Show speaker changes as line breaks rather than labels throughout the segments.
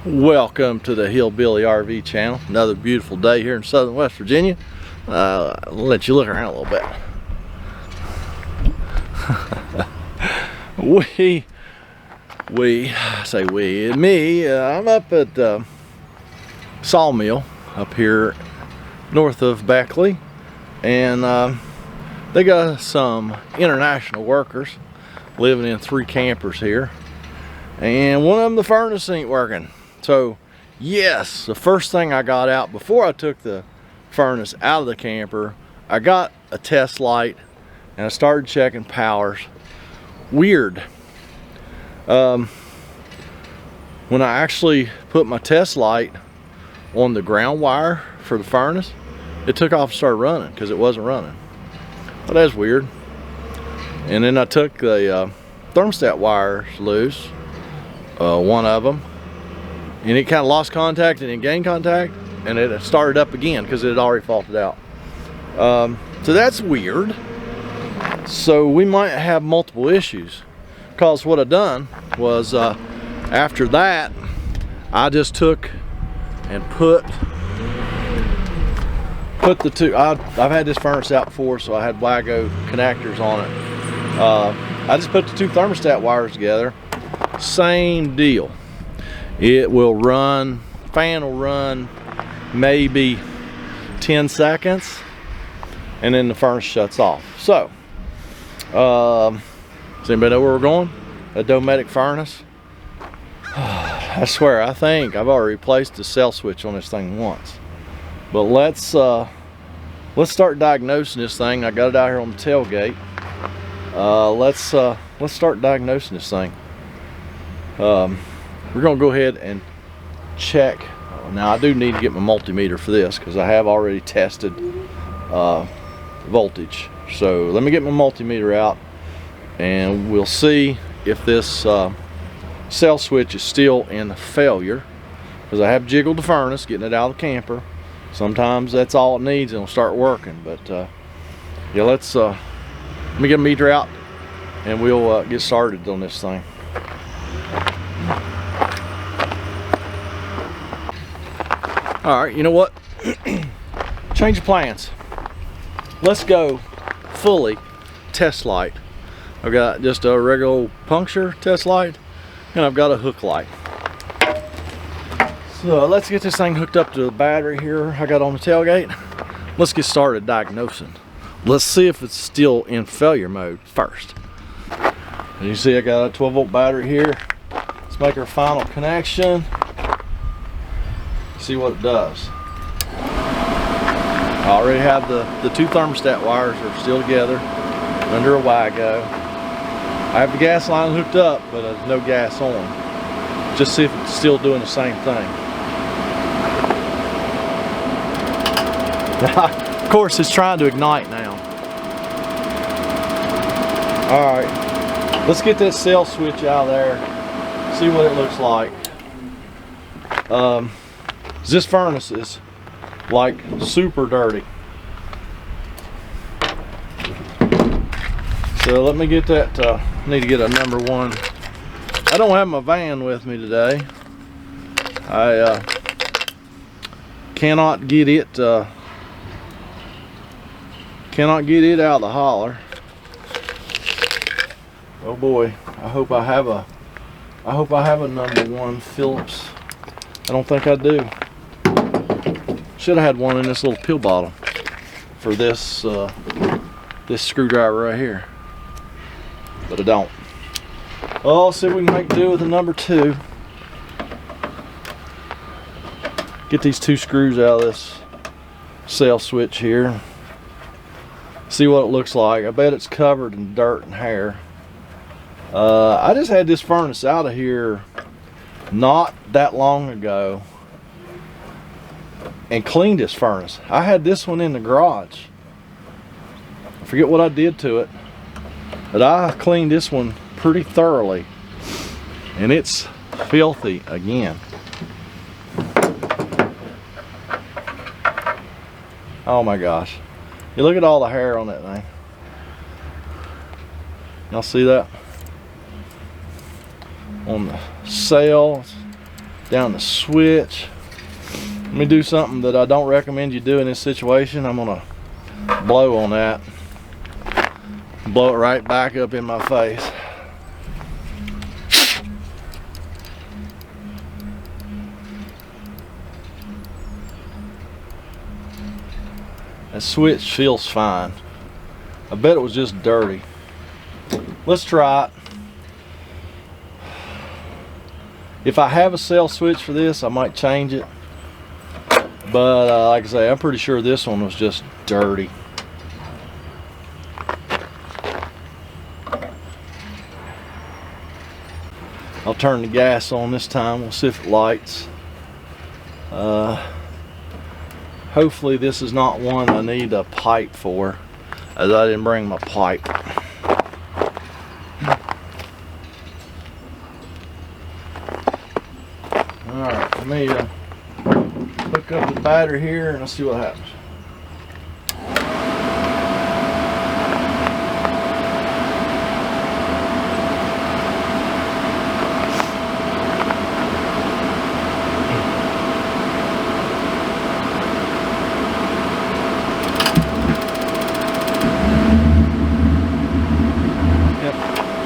Welcome to the Hillbilly RV channel. Another beautiful day here in southern West Virginia. I'll let you look around a little bit. I'm up at Sawmill up here north of Beckley, and they got some international workers living in 3 campers here, and one of them, the furnace ain't working. So yes, the first thing I got out before I took the furnace out of the camper, I got a test light and I started checking powers. Weird. When I actually put my test light on the ground wire for the furnace, it took off and started running because it wasn't running. Well, that's weird. And then I took the thermostat wires loose, one of them, and it kind of lost contact and then gained contact, and it started up again because it had already faulted out. So that's weird. So we might have multiple issues, because what I done was after that I just took and put the two, I've had this furnace out before, so I had Wago connectors on it. I just put the 2 thermostat wires together. Same deal. It will run, fan will run maybe 10 seconds and then the furnace shuts off. So does anybody know where we're going? A Dometic furnace. I swear, I think I've already replaced the cell switch on this thing once. But let's start diagnosing this thing. I got it out here on the tailgate. Let's start diagnosing this thing. We're gonna go ahead and check. Now I do need to get my multimeter for this because I have already tested voltage. So let me get my multimeter out and we'll see if this cell switch is still in failure, because I have jiggled the furnace getting it out of the camper. Sometimes that's all it needs and it'll start working. But yeah, let me get a meter out and we'll get started on this thing. Alright, you know what? Change of plans. Let's go fully test light. I've got just a regular old puncture test light, and I've got a hook light. So let's get this thing hooked up to the battery here I got on the tailgate. Let's get started diagnosing. Let's see if it's still in failure mode first. As you see, I got a 12-volt battery here. Let's make our final connection. See what it does. I already have the 2 thermostat wires are still together under a Wago. I have the gas line hooked up, but there's no gas on. Just see if it's still doing the same thing. Of course, it's trying to ignite now. Alright, let's get this cell switch out of there, see what it looks like. This furnace is like super dirty. So let me get that, need to get a number 1. I don't have my van with me today. I cannot get it out of the holler. Oh boy, I hope I have a number 1 Phillips. I don't think I do. Should have had one in this little pill bottle for this this screwdriver right here, but I don't. Oh, let's see if we can make do with the number 2. Get these 2 screws out of this cell switch here. See what it looks like. I bet it's covered in dirt and hair. I just had this furnace out of here not that long ago and cleaned this furnace. I had this one in the garage. I forget what I did to it, but I cleaned this one pretty thoroughly, and it's filthy again. Oh my gosh, you look at all the hair on that thing. Y'all see that on the sails? down the switch. Let me do something that I don't recommend you do in this situation. I'm gonna blow on that. Blow it right back up in my face. That switch feels fine. I bet it was just dirty. Let's try it. If I have a cell switch for this, I might change it. But like I say, I'm pretty sure this one was just dirty. I'll turn the gas on this time. We'll see if it lights. Hopefully this is not one I need a pipe for, as I didn't bring my pipe. Alright, let me hook up the battery here and let's see what happens.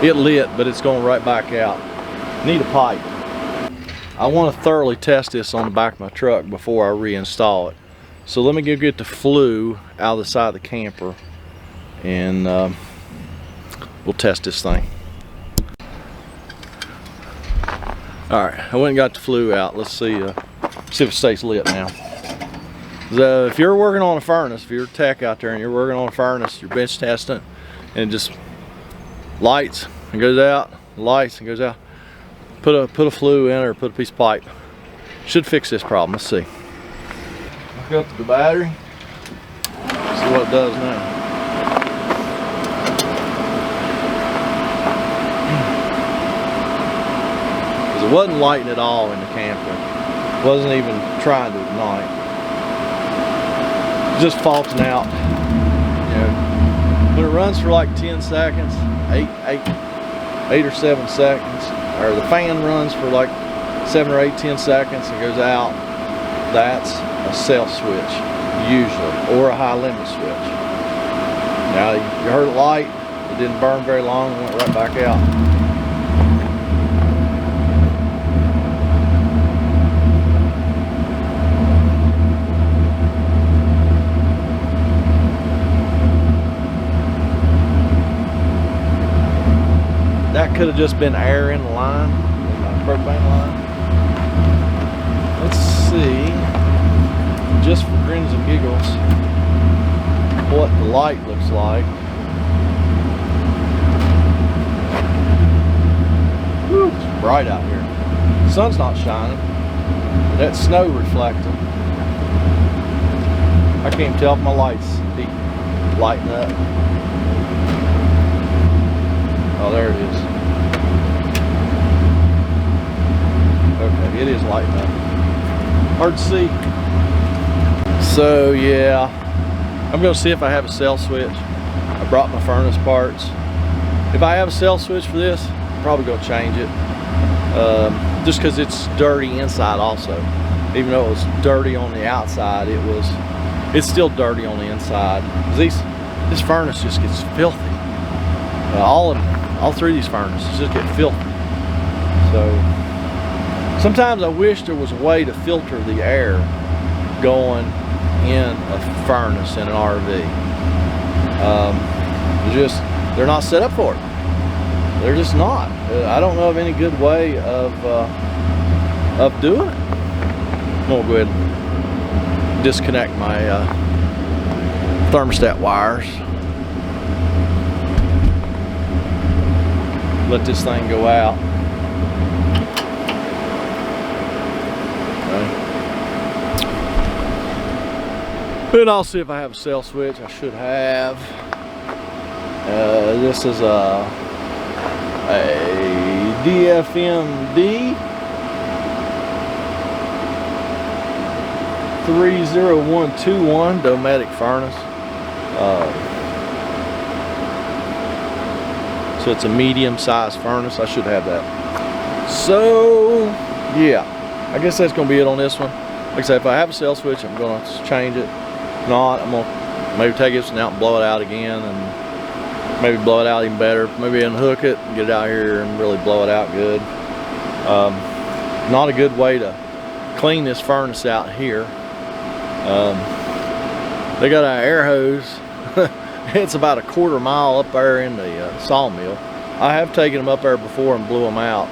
It lit, but it's going right back out. Need a pipe. I want to thoroughly test this on the back of my truck before I reinstall it. So let me go get the flue out of the side of the camper and we'll test this thing. Alright, I went and got the flue out. Let's see if it stays lit now. So if you're working on a furnace, if you're a tech out there and you're working on a furnace, you're bench testing, and it just lights and goes out, lights and goes out, put a flue in or put a piece of pipe. Should fix this problem. Let's see. Hook up the battery. See what it does now. Because it wasn't lighting at all in the camper. It wasn't even trying to ignite. Just faulting out. You know, when it runs for like 10 seconds, 8 or 7 seconds, or the fan runs for like 7 or 8, 10 seconds and goes out, that's a cell switch usually, or a high limit switch. Now you heard it light, it didn't burn very long, and went right back out. That could have just been air in the line, the propane line. Let's see, just for grins and giggles, what the light looks like. Whew, it's bright out here. The sun's not shining. That snow reflecting. I can't tell if my lights keep lighting up. Oh, there it is. Okay, it is lighting up. Hard to see. So yeah, I'm gonna see if I have a cell switch. I brought my furnace parts. If I have a cell switch for this, I'm probably gonna change it. Just because it's dirty inside also. Even though it was dirty on the outside, it's still dirty on the inside. This furnace just gets filthy. All three of these furnaces just get filthy. So sometimes I wish there was a way to filter the air going in a furnace in an RV. They're not set up for it. They're just not. I don't know of any good way of doing it. I'm gonna go ahead and disconnect my thermostat wires. Let this thing go out. Okay. And I'll see if I have a cell switch. I should have. This is a DFMD 30121 Dometic furnace. So it's a medium-sized furnace. I should have that. So yeah, I guess that's gonna be it on this one. Like I said, if I have a cell switch, I'm gonna change it. If not, I'm gonna maybe take this one out and blow it out again, and maybe blow it out even better. Maybe unhook it and get it out here and really blow it out good. Not a good way to clean this furnace out here. They got an air hose. It's about a quarter mile up there in the sawmill. I have taken them up there before and blew them out,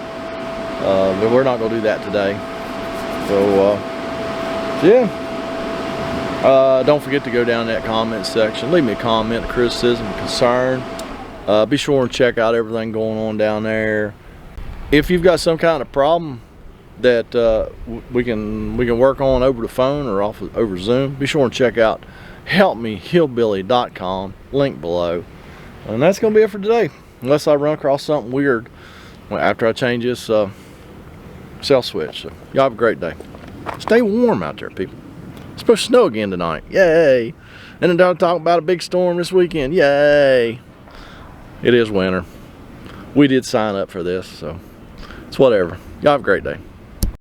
but we're not going to do that today. So yeah, don't forget to go down that comment section. Leave me a comment, a criticism, a concern. Be sure and check out everything going on down there. If you've got some kind of problem that we can work on over the phone or over Zoom, be sure and check out helpmehillbilly.com, link below. And that's gonna be it for today, unless I run across something weird after I change this cell switch. So y'all have a great day. Stay warm out there, people. It's supposed to snow again tonight. Yay. And then don't talk about a big storm this weekend. Yay. It is winter. We did sign up for this, so it's whatever. Y'all have a great day.